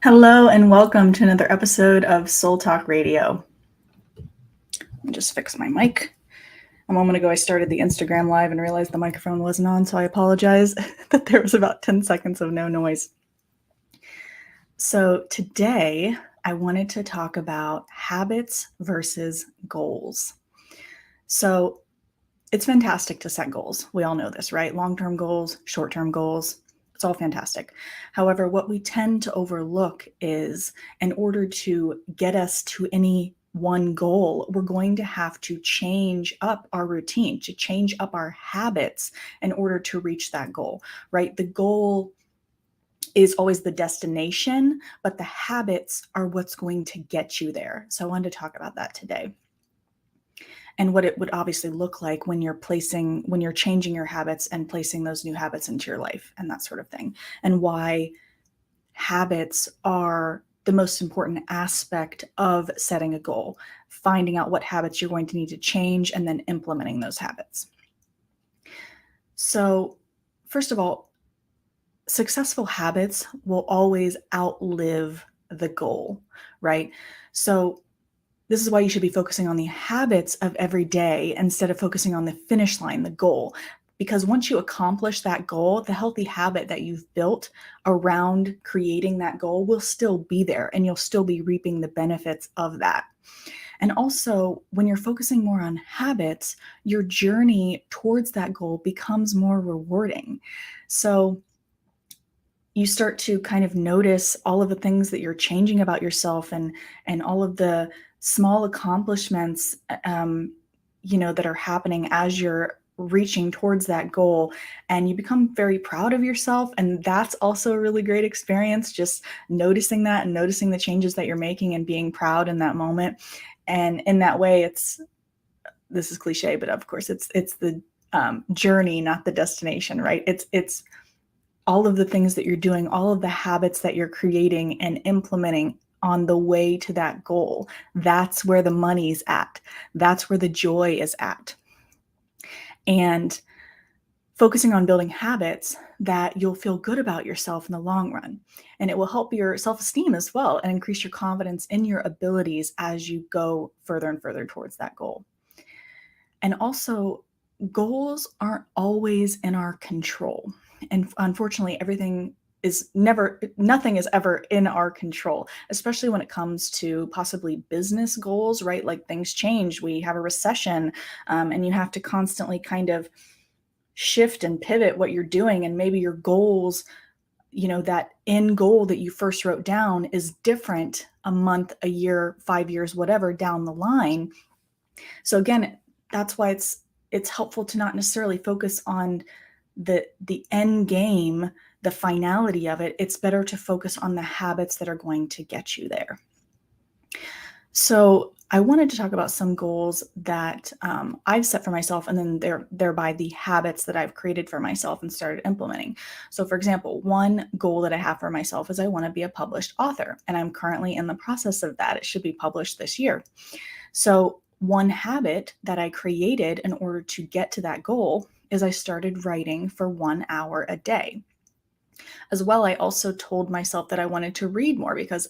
Hello and welcome to another episode of Soul Talk Radio. Let me just fix my mic. A moment ago, I started the Instagram live and realized the microphone wasn't on, so I apologize that there was about 10 seconds of no noise. So today, I wanted to talk about habits versus goals. So it's fantastic to set goals. We all know this, right? Long-term goals, short-term goals. It's all fantastic. However, what we tend to overlook is in order to get us to any one goal, we're going to have to change up our routine, to change up our habits in order to reach that goal, right? The goal is always the destination, but the habits are what's going to get you there. So I wanted to talk about that today and what it would obviously look like when you're changing your habits and placing those new habits into your life and that sort of thing, and why habits are the most important aspect of setting a goal, finding out what habits you're going to need to change and then implementing those habits. So first of all, successful habits will always outlive the goal, right? So this is why you should be focusing on the habits of every day instead of focusing on the finish line, the goal. Because once you accomplish that goal, the healthy habit that you've built around creating that goal will still be there and you'll still be reaping the benefits of that. And also, when you're focusing more on habits, your journey towards that goal becomes more rewarding. So you start to kind of notice all of the things that you're changing about yourself and all of the small accomplishments that are happening as you're reaching towards that goal, and you become very proud of yourself. And that's also a really great experience, just noticing that and noticing the changes that you're making and being proud in that moment. And in that way, this is cliche, but of course it's the journey, not the destination, right? It's all of the things that you're doing, all of the habits that you're creating and implementing on the way to that goal. That's where the money's at. That's where the joy is at. And focusing on building habits that you'll feel good about yourself in the long run. And it will help your self-esteem as well and increase your confidence in your abilities as you go further and further towards that goal. And also, goals aren't always in our control. And unfortunately, nothing is ever in our control, especially when it comes to possibly business goals, right? Like things change, we have a recession, and you have to constantly kind of shift and pivot what you're doing. And maybe your goals, that end goal that you first wrote down is different a month, a year, 5 years, whatever down the line. So again, that's why it's helpful to not necessarily focus on the end game, the finality of it. It's better to focus on the habits that are going to get you there. So I wanted to talk about some goals that I've set for myself, and then thereby the habits that I've created for myself and started implementing. So for example, one goal that I have for myself is I want to be a published author, and I'm currently in the process of that. It should be published this year. So one habit that I created in order to get to that goal is I started writing for 1 hour a day. As well, I also told myself that I wanted to read more, because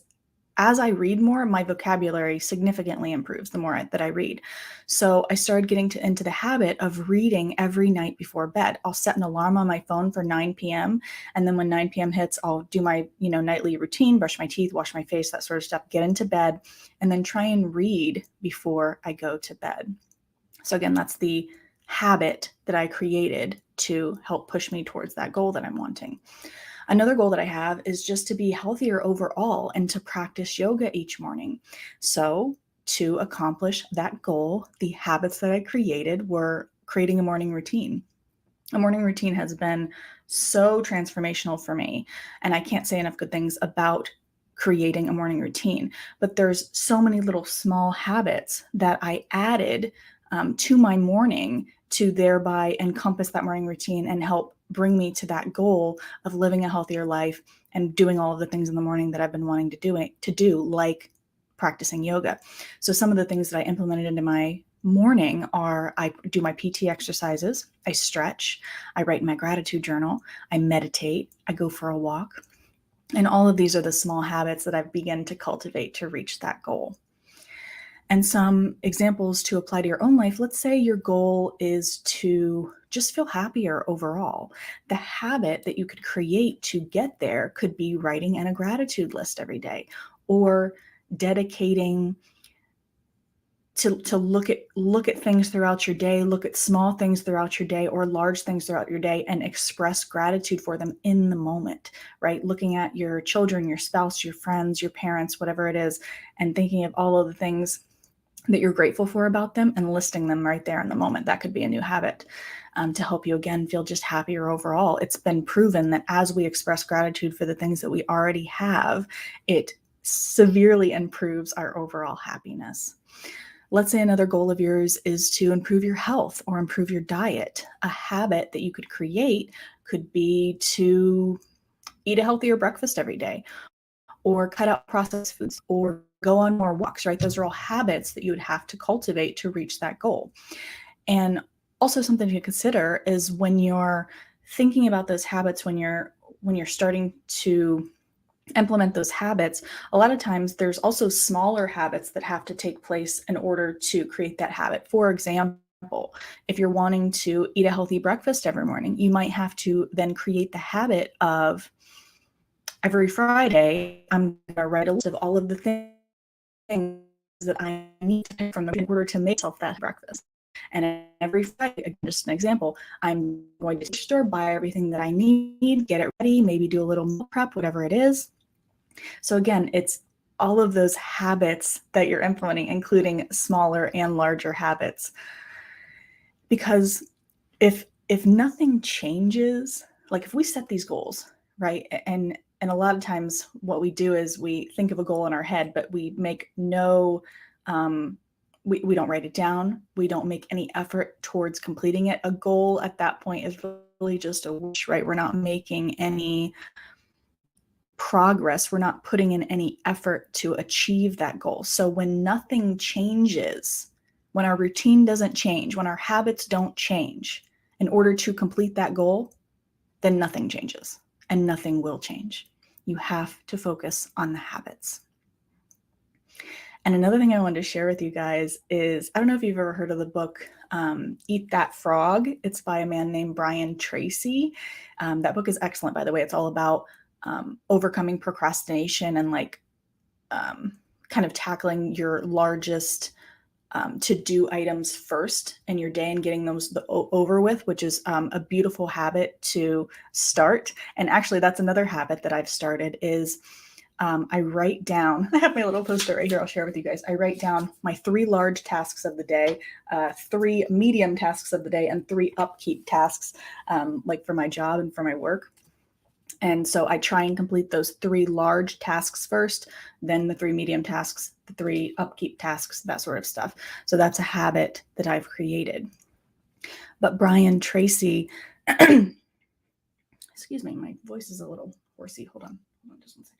as I read more, my vocabulary significantly improves the more that I read. So I started getting into the habit of reading every night before bed. I'll set an alarm on my phone for 9 p.m. And then when 9 p.m. hits, I'll do my nightly routine, brush my teeth, wash my face, that sort of stuff, get into bed, and then try and read before I go to bed. So again, that's the habit that I created to help push me towards that goal that I'm wanting. Another goal that I have is just to be healthier overall and to practice yoga each morning. So to accomplish that goal, the habits that I created were creating a morning routine. A morning routine has been so transformational for me, and I can't say enough good things about creating a morning routine. But there's so many little small habits that I added to my morning to thereby encompass that morning routine and help bring me to that goal of living a healthier life and doing all of the things in the morning that I've been wanting to do, like practicing yoga. So some of the things that I implemented into my morning are I do my PT exercises, I stretch, I write in my gratitude journal, I meditate, I go for a walk. And all of these are the small habits that I've begun to cultivate to reach that goal. And some examples to apply to your own life. Let's say your goal is to just feel happier overall. The habit that you could create to get there could be writing in a gratitude list every day, or dedicating to look at things throughout your day, look at small things throughout your day or large things throughout your day, and express gratitude for them in the moment, right? Looking at your children, your spouse, your friends, your parents, whatever it is, and thinking of all of the things that you're grateful for about them and listing them right there in the moment. That could be a new habit to help you, again, feel just happier overall. It's been proven that as we express gratitude for the things that we already have, it severely improves our overall happiness. Let's say another goal of yours is to improve your health or improve your diet. A habit that you could create could be to eat a healthier breakfast every day, or cut out processed foods, or go on more walks, right? Those are all habits that you would have to cultivate to reach that goal. And also something to consider is when you're thinking about those habits, when you're starting to implement those habits, a lot of times there's also smaller habits that have to take place in order to create that habit. For example, if you're wanting to eat a healthy breakfast every morning, you might have to then create the habit of every Friday, I'm going to write a list of all of the things that I need to pick from in order to make myself that breakfast. And every Friday, just an example, I'm going to the store, buy everything that I need, get it ready, maybe do a little meal prep, whatever it is. So again, it's all of those habits that you're implementing, including smaller and larger habits. Because if nothing changes, like if we set these goals, right? And a lot of times what we do is we think of a goal in our head, but we make no we don't write it down. We don't make any effort towards completing it. A goal at that point is really just a wish, right? We're not making any progress. We're not putting in any effort to achieve that goal. So when nothing changes, when our routine doesn't change, when our habits don't change in order to complete that goal, then nothing changes and nothing will change. You have to focus on the habits. And another thing I wanted to share with you guys is, I don't know if you've ever heard of the book, Eat That Frog. It's by a man named Brian Tracy. That book is excellent, by the way. It's all about overcoming procrastination and kind of tackling your largest to-do items first in your day and getting those over with, which is a beautiful habit to start. And actually, that's another habit that I've started is I write down, I have my little poster right here, I'll share with you guys. I write down my 3 large tasks of the day, 3 medium tasks of the day, and 3 upkeep tasks, like for my job and for my work. And so I try and complete those 3 large tasks first, then the 3 medium tasks, the 3 upkeep tasks, that sort of stuff. So that's a habit that I've created. But Brian Tracy, excuse me, my voice is a little horsey. Hold on just 1 second.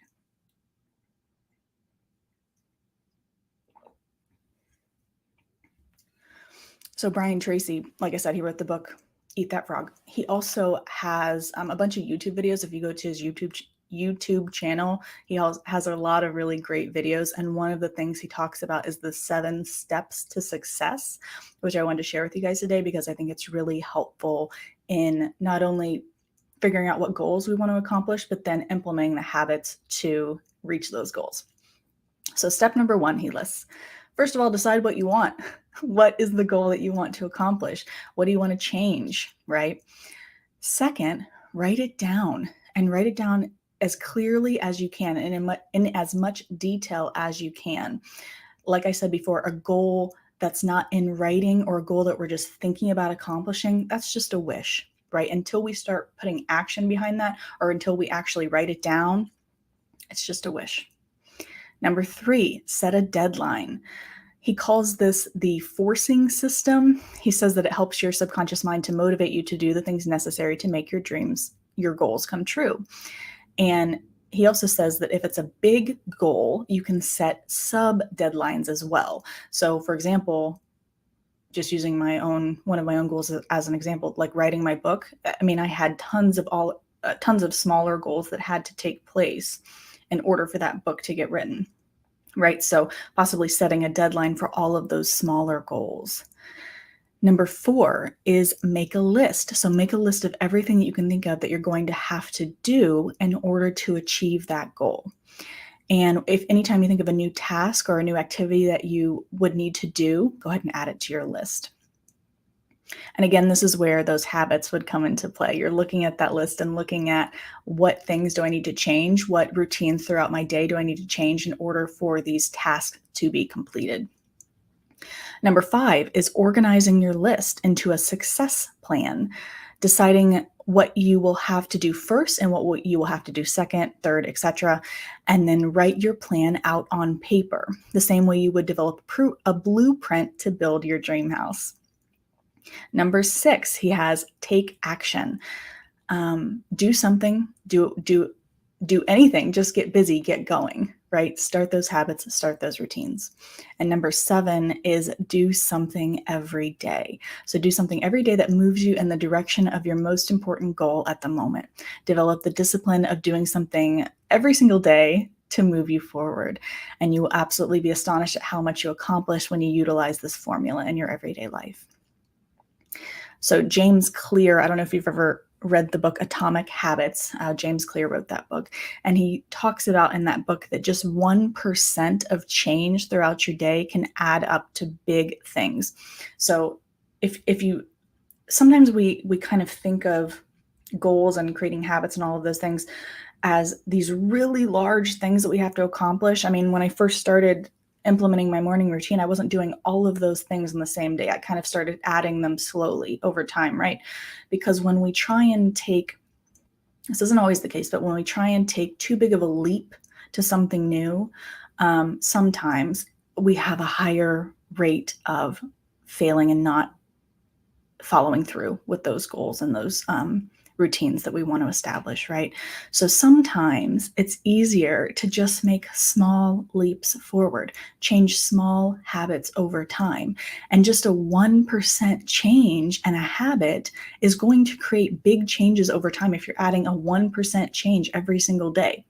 So Brian Tracy, like I said, he wrote the book, Eat That Frog. He also has a bunch of YouTube videos. If you go to his YouTube channel, he has a lot of really great videos. And one of the things he talks about is the 7 steps to success, which I wanted to share with you guys today because I think it's really helpful in not only figuring out what goals we want to accomplish, but then implementing the habits to reach those goals. So step number 1, he lists, first of all, decide what you want. What is the goal that you want to accomplish? What do you want to change, right? Second, write it down, and write it down as clearly as you can and in as much detail as you can. Like I said before, a goal that's not in writing or a goal that we're just thinking about accomplishing, that's just a wish, right? Until we start putting action behind that or until we actually write it down, it's just a wish. Number 3, set a deadline. He calls this the forcing system. He says that it helps your subconscious mind to motivate you to do the things necessary to make your dreams, your goals come true. And he also says that if it's a big goal, you can set sub deadlines as well. So for example, just using one of my own goals as an example, like writing my book. I mean, I had tons of tons of smaller goals that had to take place in order for that book to get written, right? So possibly setting a deadline for all of those smaller goals. Number 4 is make a list. So make a list of everything that you can think of that you're going to have to do in order to achieve that goal. And if anytime you think of a new task or a new activity that you would need to do, go ahead and add it to your list. And again, this is where those habits would come into play. You're looking at that list and looking at what things do I need to change? What routines throughout my day do I need to change in order for these tasks to be completed? Number 5 is organizing your list into a success plan, deciding what you will have to do first and what you will have to do second, third, etc. And then write your plan out on paper, the same way you would develop a blueprint to build your dream house. Number 6, he has take action. Do something, do anything, just get busy, get going, right? Start those habits, start those routines. And number 7 is do something every day. So do something every day that moves you in the direction of your most important goal at the moment. Develop the discipline of doing something every single day to move you forward. And you will absolutely be astonished at how much you accomplish when you utilize this formula in your everyday life. So James Clear, I don't know if you've ever read the book Atomic Habits. James Clear wrote that book, and he talks about in that book that just 1% of change throughout your day can add up to big things. So if you, sometimes we kind of think of goals and creating habits and all of those things as these really large things that we have to accomplish. I mean, when I first started implementing my morning routine, I wasn't doing all of those things in the same day. I kind of started adding them slowly over time, right? Because when we try and take, this isn't always the case, but when we try and take too big of a leap to something new, sometimes we have a higher rate of failing and not following through with those goals and those routines that we want to establish, right? So sometimes it's easier to just make small leaps forward, change small habits over time. And just a 1% change in a habit is going to create big changes over time if you're adding a 1% change every single day.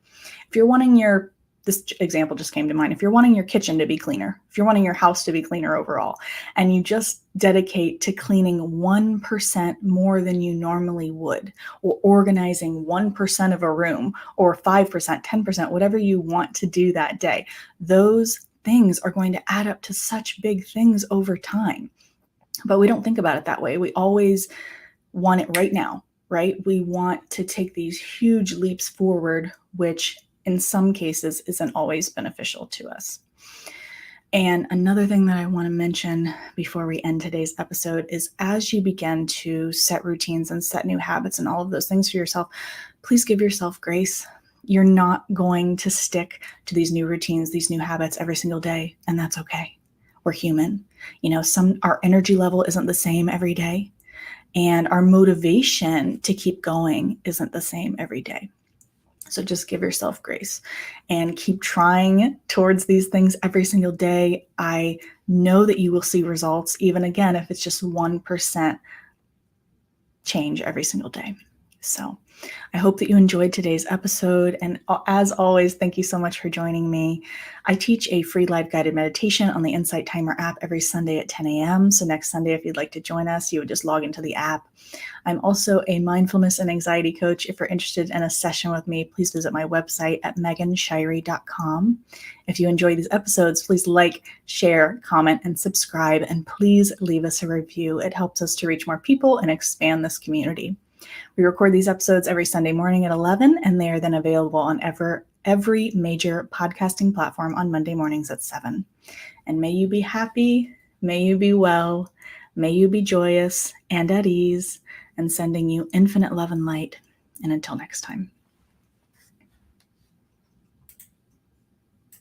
If you're wanting this example just came to mind. If you're wanting your kitchen to be cleaner, if you're wanting your house to be cleaner overall, and you just dedicate to cleaning 1% more than you normally would, or organizing 1% of a room, or 5%, 10%, whatever you want to do that day, those things are going to add up to such big things over time. But we don't think about it that way. We always want it right now, right? We want to take these huge leaps forward, which in some cases isn't always beneficial to us. And another thing that I want to mention before we end today's episode is as you begin to set routines and set new habits and all of those things for yourself, please give yourself grace. You're not going to stick to these new routines, these new habits every single day, and that's okay. We're human. Our energy level isn't the same every day, and our motivation to keep going isn't the same every day. So just give yourself grace and keep trying towards these things every single day. I know that you will see results, even again, if it's just 1% change every single day. So I hope that you enjoyed today's episode. And as always, thank you so much for joining me. I teach a free live guided meditation on the Insight Timer app every Sunday at 10 a.m. So next Sunday, if you'd like to join us, you would just log into the app. I'm also a mindfulness and anxiety coach. If you're interested in a session with me, please visit my website at meganshirey.com. If you enjoy these episodes, please like, share, comment, and subscribe. And please leave us a review. It helps us to reach more people and expand this community. We record these episodes every Sunday morning at 11, and they are then available on every major podcasting platform on Monday mornings at 7. And may you be happy, may you be well, may you be joyous and at ease, and sending you infinite love and light. And until next time.